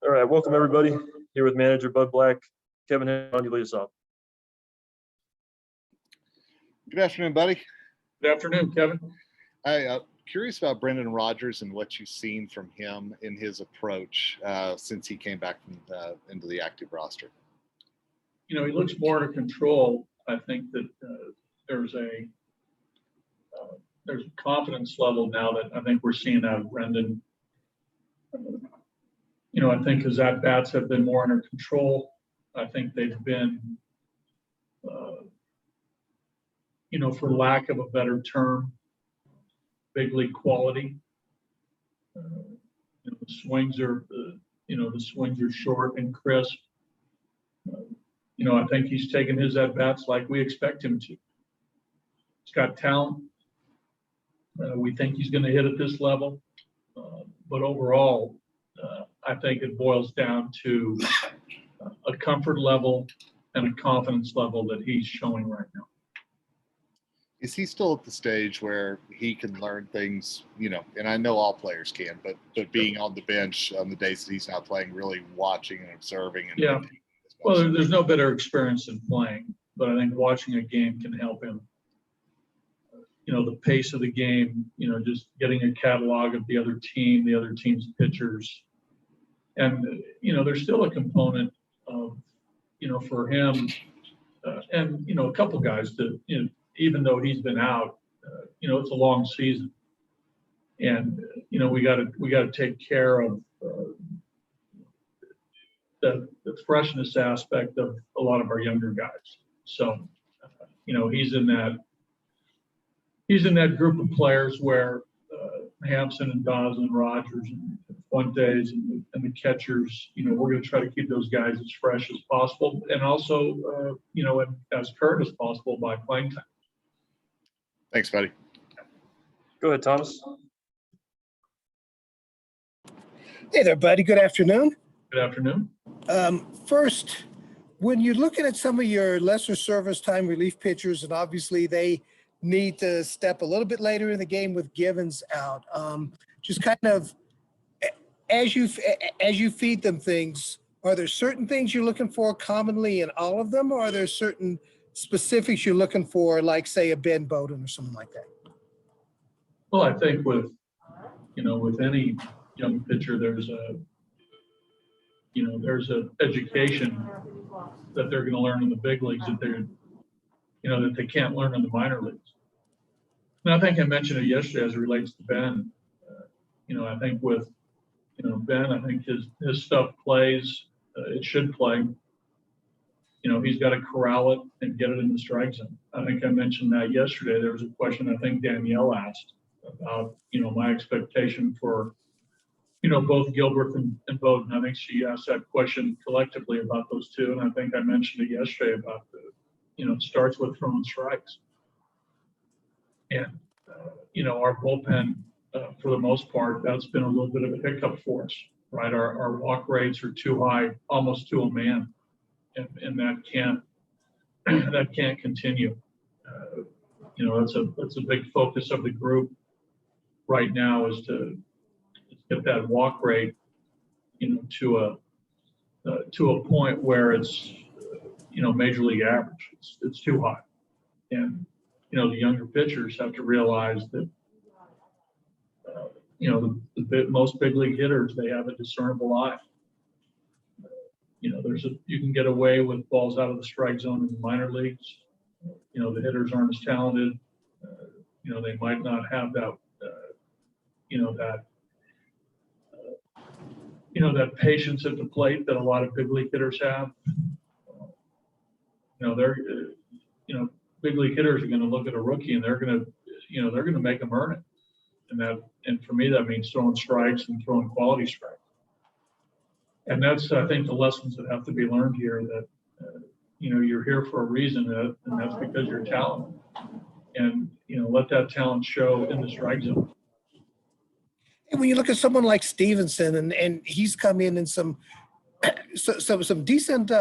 All right, welcome everybody. Here with manager Bud Black. Kevin, how do you lead us off? Good afternoon, buddy. Good afternoon, Kevin. I'm curious about Brendan Rodgers and what you've seen from him in his approach since he came back from, into the active roster. You know, he looks more under control. I think that there's a confidence level now that I think we're seeing out of Brendan. You know, I think his at-bats have been more under control. I think they've been, you know, for lack of a better term, big league quality. The swings are, the swings are short and crisp. You know, I think he's taken his at-bats like we expect him to. He's got talent. We think he's going to hit at this level. But overall, I think it boils down to a comfort level and a confidence level that he's showing right now. Is he still at the stage where he can learn things, you know, and I know all players can, but being on the bench on the days that he's not playing, really watching and observing. And yeah. Well, there's no better experience than playing, but I think watching a game can help him. You know, the pace of the game, you know, just getting a catalog of the other team's pitchers. And, you know, there's still a component of, you know, for him and, you know, a couple guys that, you know, even though he's been out, you know, it's a long season. And, you know, we got to take care of the freshness aspect of a lot of our younger guys. So, you know, he's in that group of players where Hampson and Daza and Rodgers and Fuentes and the catchers, you know, we're going to try to keep those guys as fresh as possible and also, you know, as current as possible by playing time. Thanks, buddy. Go ahead, Thomas. Hey there, buddy. Good afternoon. Good afternoon. First, when you're looking at some of your lesser service time relief pitchers, and obviously they need to step a little bit later in the game with Givens out, just kind of as you feed them things, are there certain things you're looking for commonly in all of them, or are there certain specifics you're looking for, like say a Ben Bowden or something like that? Well, I think with any young pitcher, there's a education that they're going to learn in the big leagues that they can't learn in the minor leagues. And I think I mentioned it yesterday as it relates to Ben. I think with Ben, I think his stuff plays. It should play. He's got to corral it and get it in the strike zone. I think I mentioned that yesterday. There was a question I think Danielle asked about, my expectation for, both Gilbert and Bowden. I think she asked that question collectively about those two. And I think I mentioned it yesterday about it starts with throwing strikes. And, our bullpen, for the most part, that's been a little bit of a hiccup for us, right? Our walk rates are too high, almost to a man. And that can't continue. That's a big focus of the group right now is to get that walk rate, to a point where it's, major league average. It's too high, and the younger pitchers have to realize that, most big league hitters, they have a discernible eye. You can get away with balls out of the strike zone in the minor leagues. The hitters aren't as talented. They might not have that, that patience at the plate that a lot of big league hitters have. Big league hitters are going to look at a rookie and they're going to make them earn it. And for me, that means throwing strikes and throwing quality strikes. And that's, I think, the lessons that have to be learned here, that, you're here for a reason, and that's because you're talented. And, let that talent show in the strike zone. And when you look at someone like Stevenson, and he's come in some decent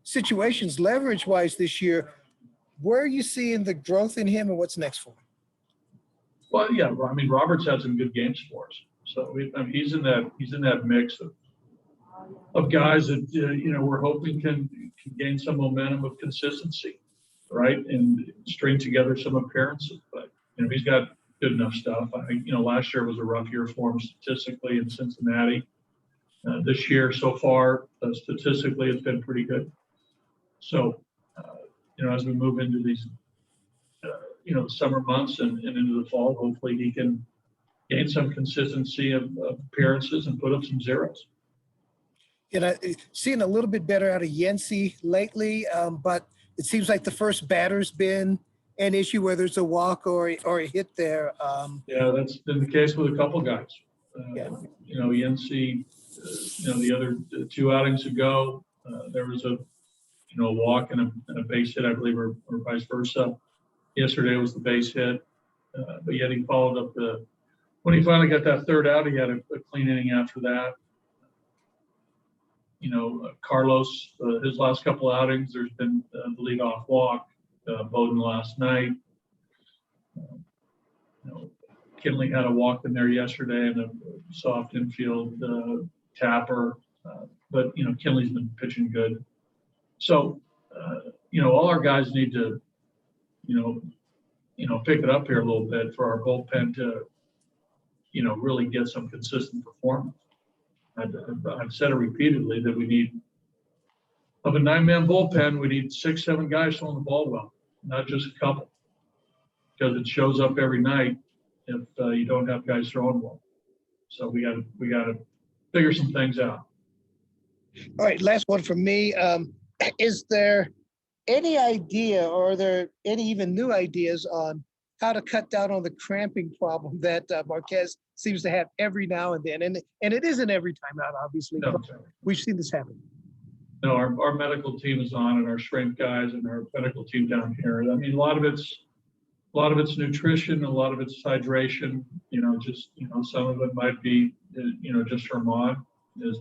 situations leverage-wise this year, where are you seeing the growth in him and what's next for him? Well, yeah, I mean, Robert's had some good games for us. So he's in that mix of, of guys that, we're hoping can gain some momentum of consistency, right? And string together some appearances. But, he's got good enough stuff. Last year was a rough year for him statistically in Cincinnati. This year so far, statistically, it's been pretty good. So, as we move into these, the summer months and into the fall, hopefully he can gain some consistency of appearances and put up some zeros. Seeing a little bit better out of Yancey lately, but it seems like the first batter's been an issue where there's a walk or a hit there. Yeah, that's been the case with a couple guys. Yancey, the other 2 outings ago, there was a walk and a base hit, I believe, or vice versa. Yesterday was the base hit, but yet he followed up when he finally got that 3rd out, he had a clean inning after that. Carlos, his last couple outings, there's been the leadoff walk, Bowden last night. Kinley had a walk in there yesterday and a soft infield tapper, but Kinley's been pitching good. So, all our guys need to, pick it up here a little bit for our bullpen to, really get some consistent performance. I've said it repeatedly that we need, of a 9-man bullpen, we need 6, 7 guys throwing the ball well, not just a couple, because it shows up every night if you don't have guys throwing well. So we got to figure some things out. All right, last one from me. Is there any idea, or are there any even new ideas on how to cut down on the cramping problem that Marquez seems to have every now and then? And it isn't every time out, obviously. No. We've seen this happen. No, our medical team is on, and our strength guys and our medical team down here. I mean, a lot of it's nutrition, a lot of it's hydration. Some of it might be, just Herman, his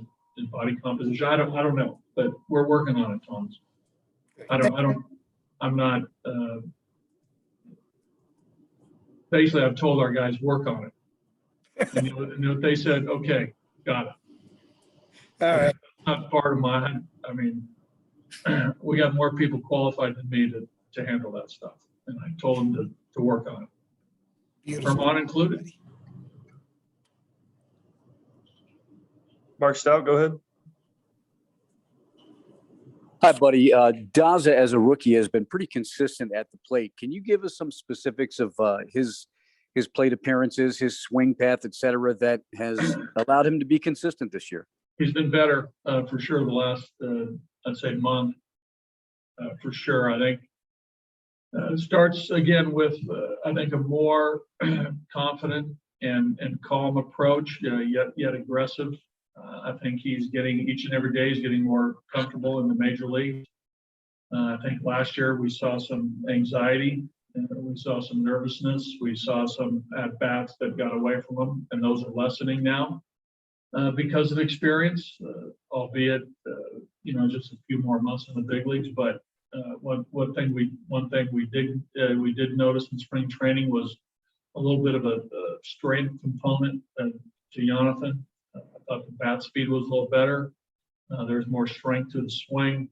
body composition. I don't know, but we're working on it, Thomas. I'm not. Basically, I've told our guys work on it, and they said, okay, got it. All right. Not part of mine. I mean, we got more people qualified than me to handle that stuff, and I told them to work on it. Beautiful. Vermont included. Mark Stout, go ahead. Hi, buddy. Daza, as a rookie, has been pretty consistent at the plate. Can you give us some specifics of his plate appearances, his swing path, et cetera, that has allowed him to be consistent this year? He's been better for sure the last, I'd say, month. For sure, I think it starts again with I think a more confident and calm approach, yet aggressive. I think he's getting each and every day. He's getting more comfortable in the major league. I think last year we saw some anxiety, we saw some nervousness, we saw some at bats that got away from him, and those are lessening now because of experience, albeit just a few more months in the big leagues. But one thing we did notice in spring training was a little bit of a strength component to Yonathan. I thought the bat speed was a little better. There's more strength to the swing.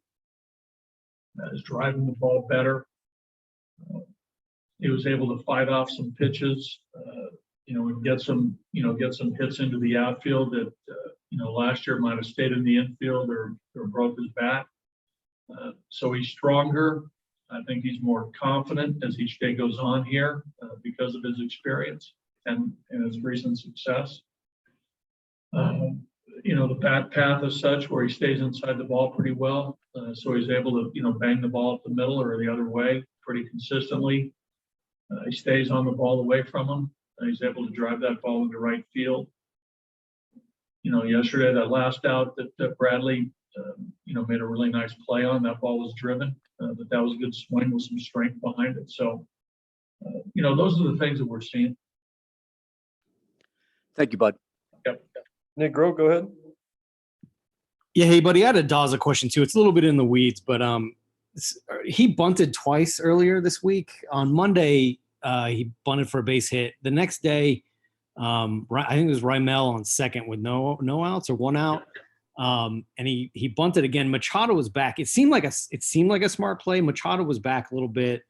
Is driving the ball better. He was able to fight off some pitches, and get some hits into the outfield that, last year might have stayed in the infield or broke his bat. So he's stronger. I think he's more confident as each day goes on here because of his experience and his recent success. The bat path is such where he stays inside the ball pretty well. So he's able to, bang the ball up the middle or the other way pretty consistently. He stays on the ball away from him. He's able to drive that ball into right field. Yesterday, that last out that Bradley, made a really nice play on, that ball was driven, but that was a good swing with some strength behind it. So, those are the things that we're seeing. Thank you, bud. Yep. Nick Groh, go ahead. Yeah, hey, buddy, I had a Daza question too. It's a little bit in the weeds, but he bunted twice earlier this week. On Monday, he bunted for a base hit. The next day, I think it was Rymel on second with no outs or 1 out. And he bunted again. Machado was back. It seemed like a smart play. Machado was back a little bit.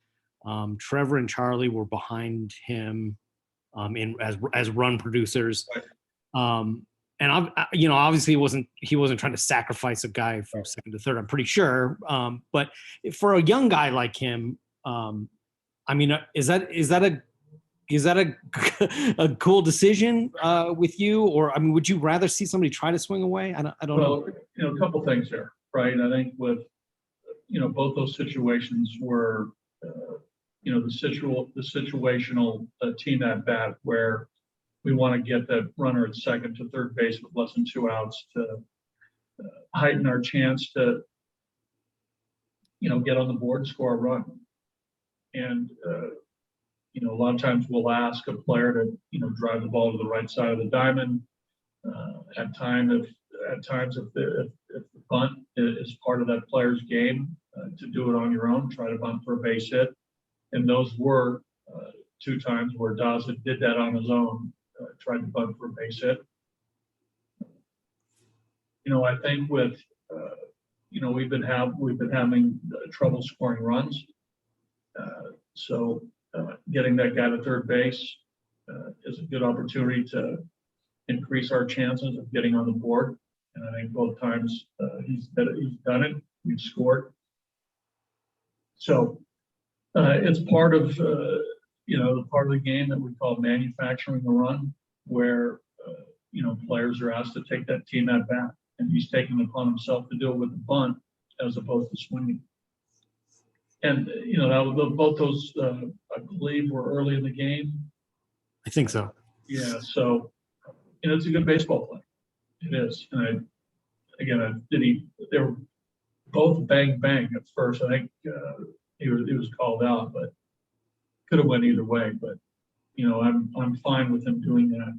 Trevor and Charlie were behind him as run producers. And obviously he wasn't trying to sacrifice a guy from second to third, I'm pretty sure. But for a young guy like him, I mean, is that a cool decision with you? Or, I mean, would you rather see somebody try to swing away? I don't know. A couple things there, right? I think with, both those situations were, the situational team at bat where we want to get that runner at second to third base with less than 2 outs to heighten our chance to, get on the board and score a run. And, a lot of times we'll ask a player to, drive the ball to the right side of the diamond. At times, if the bunt is part of that player's game, to do it on your own, try to bunt for a base hit. And those were 2 times where Daza did that on his own, tried to bunt for a base hit. I think with, we've been having trouble scoring runs. So getting that guy to third base is a good opportunity to increase our chances of getting on the board. And I think both times he's done it. We've scored. So it's part of the part of the game that we call manufacturing the run, where players are asked to take that team at bat, and he's taking it upon himself to do it with the bunt as opposed to swinging. And both those I believe were early in the game. I think so. Yeah, so it's a good baseball play. It is. And they were both bang bang at first. I think he was called out, but could have went either way. But I'm fine with him doing that.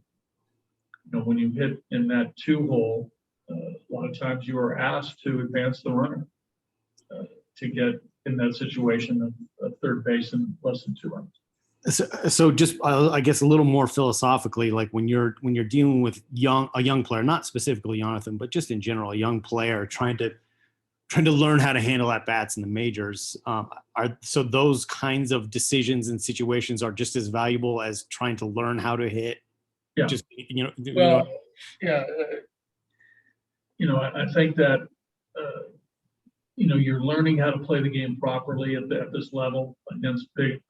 When you hit in that 2 hole, a lot of times you are asked to advance the runner to get in that situation of third base in less than 2 runs. So just I guess a little more philosophically, like when you're dealing with a young player, not specifically Yonathan, but just in general, a young player trying to learn how to handle at bats in the majors, so those kinds of decisions and situations are just as valuable as trying to learn how to hit. Yeah. Just Yeah. I think that you're learning how to play the game properly at this level against big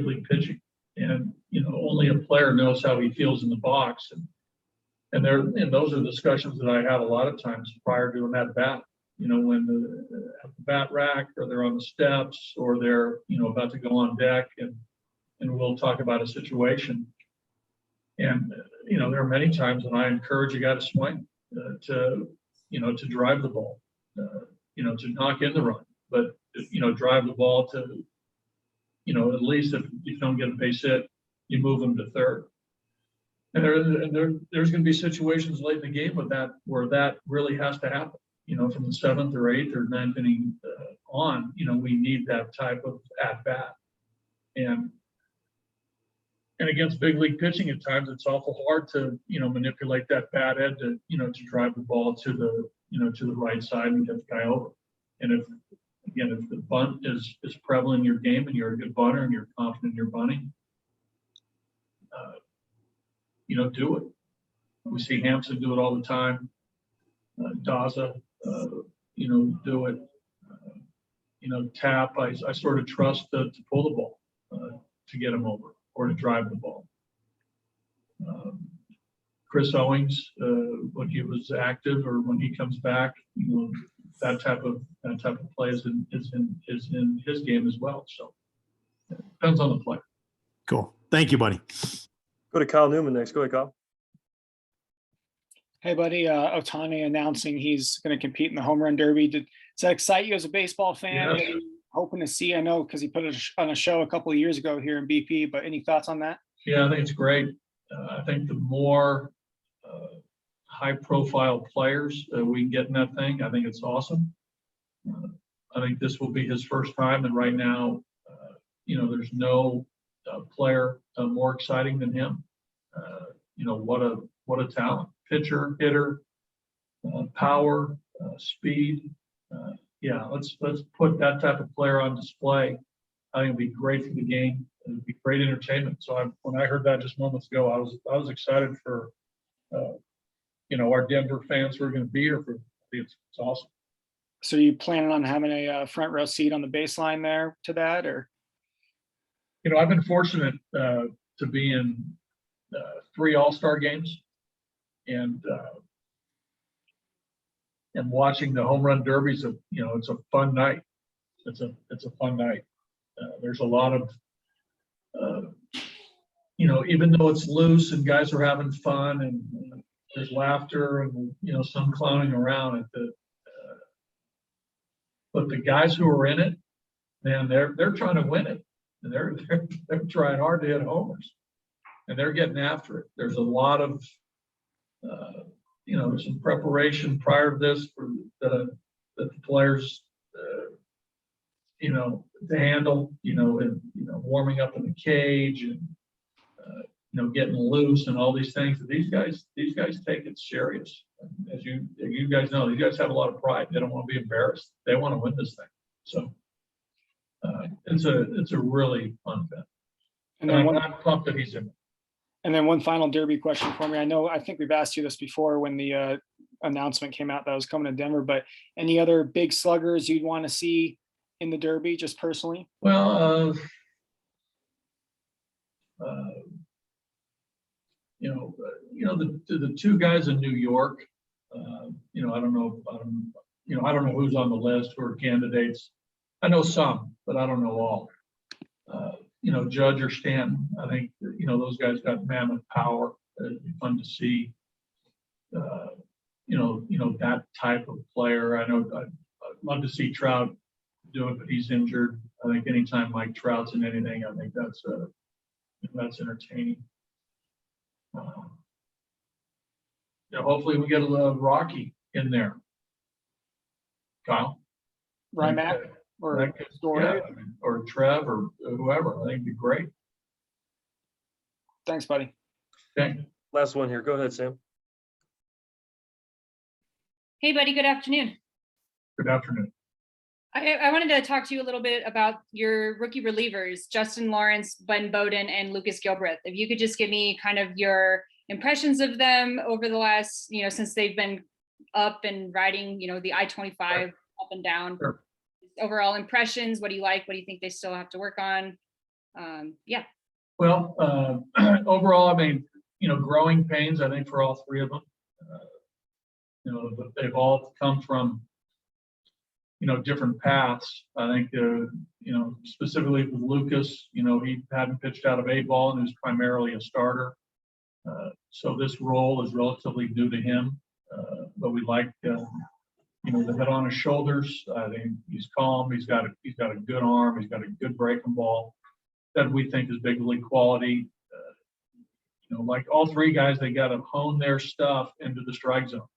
league pitching, and only a player knows how he feels in the box, and those are discussions that I have a lot of times prior to an at bat. When at the bat rack, or they're on the steps, or they're about to go on deck, and we'll talk about a situation. And there are many times when I encourage a guy to swing, to drive the ball, to knock in the run, but drive the ball to, at least if you don't get a base hit, you move them to third. And there's going to be situations late in the game where that really has to happen. From the 7th or 8th or 9th inning on, we need that type of at bat. And against big league pitching, at times it's awful hard to manipulate that bat head to to drive the ball to the right side and get the guy over. And if the bunt is prevalent in your game and you're a good bunter and you're confident in your bunting, do it. We see Hampson do it all the time. Daza, do it. Tap. I sort of trust to pull the ball to get him over, or to drive the ball. Chris Owings, when he was active or when he comes back, that type of play is in his game as well. So it depends on the player. Cool. Thank you, buddy. Go to Kyle Newman next. Go ahead, Kyle. Hey, buddy. Ohtani announcing he's going to compete in the home run derby. Does that excite you as a baseball fan? Yes. What are you hoping to see? I know because he put it on a show a couple of years ago here in BP, but any thoughts on that? Yeah, I think it's great. I think the more high-profile players we can get in that thing, I think it's awesome. I think this will be his first time, and right now, there's no player more exciting than him. What a talent, pitcher, hitter, power, speed. Yeah, let's put that type of player on display. I think it'd be great for the game. It'd be great entertainment. So when I heard that just moments ago, I was excited for our Denver fans who are going to be here for. It's awesome. So you planning on having a front row seat on the baseline there to that, or? I've been fortunate to be in 3 All-Star games, and watching the home run derbies. It's a fun night. It's a fun night. There's a lot of even though it's loose and guys are having fun and there's laughter and some clowning around at but the guys who are in it, man, they're trying to win it, and they're trying hard to hit homers, and they're getting after it. There's a lot of some preparation prior to this that the players to handle, and warming up in the cage and getting loose and all these things. These guys take it serious. As you guys know, these guys have a lot of pride. They don't want to be embarrassed. They want to win this thing. So it's a really fun event. And I'm pumped that he's in it. And then one final Derby question for me. I think we've asked you this before when the announcement came out that I was coming to Denver, but any other big sluggers you'd want to see in the Derby, just personally? Well, the 2 guys in New York. I don't know who's on the list who are candidates. I know some, but I don't know all. Judge or Stanton. I think those guys got mammoth power. It'd be fun to see. That type of player. I know I'd love to see Trout do it, but he's injured. I think anytime Mike Trout's in anything, I think that's entertaining. Hopefully we get a little Rocky in there. Kyle? Rymack or Story, or Trev or whoever. I think it'd be great. Thanks, buddy. Okay. Last one here. Go ahead, Sam. Hey, buddy. Good afternoon. Good afternoon. I wanted to talk to you a little bit about your rookie relievers, Justin Lawrence, Ben Bowden, and Lucas Gilbreth. If you could just give me kind of your impressions of them over the last, since they've been up and riding, the I-25 up and down. Sure. Overall impressions. What do you like? What do you think they still have to work on? Yeah. Well, overall, growing pains, I think, for all 3 of them. They've all come from, different paths. I think, specifically with Lucas, he hadn't pitched out of A-ball and was primarily a starter. So this role is relatively new to him, but we like, the head on his shoulders. I think he's calm. He's got a good arm. He's got a good breaking ball that we think is big league quality. Like all 3 guys, they got to hone their stuff into the strike zone.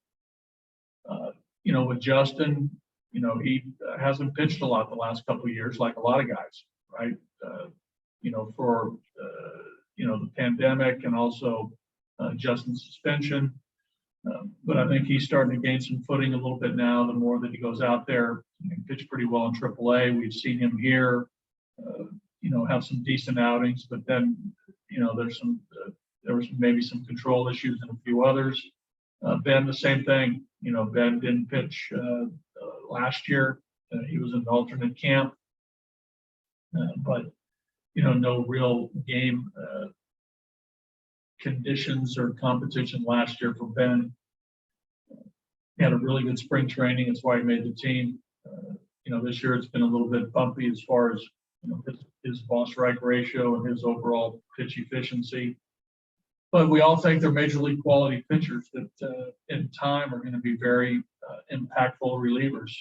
With Justin, he hasn't pitched a lot the last couple of years, like a lot of guys, right? For the pandemic and also Justin's suspension. But I think he's starting to gain some footing a little bit now. The more that he goes out there, he can pitch pretty well in AAA. We've seen him here, have some decent outings, but then, there was maybe some control issues and a few others. Ben, the same thing. Ben didn't pitch last year. He was in an alternate camp, but no real game conditions or competition last year for Ben. He had a really good spring training. That's why he made the team. This year it's been a little bit bumpy as far as his ball strike ratio and his overall pitch efficiency. But we all think they're major league quality pitchers that in time are going to be very impactful relievers.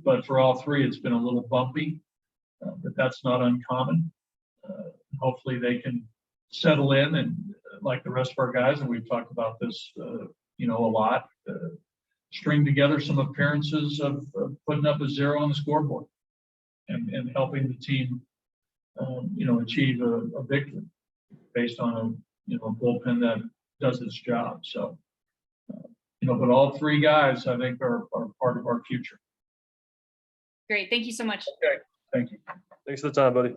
But for all 3, it's been a little bumpy, but that's not uncommon. Hopefully they can settle in and like the rest of our guys, and we've talked about this, a lot, string together some appearances of putting up a 0 on the scoreboard and helping the team, achieve a victory based on a bullpen that does its job. So but all three guys, I think, are part of our future. Great. Thank you so much. Thank you. Thanks for the time, buddy.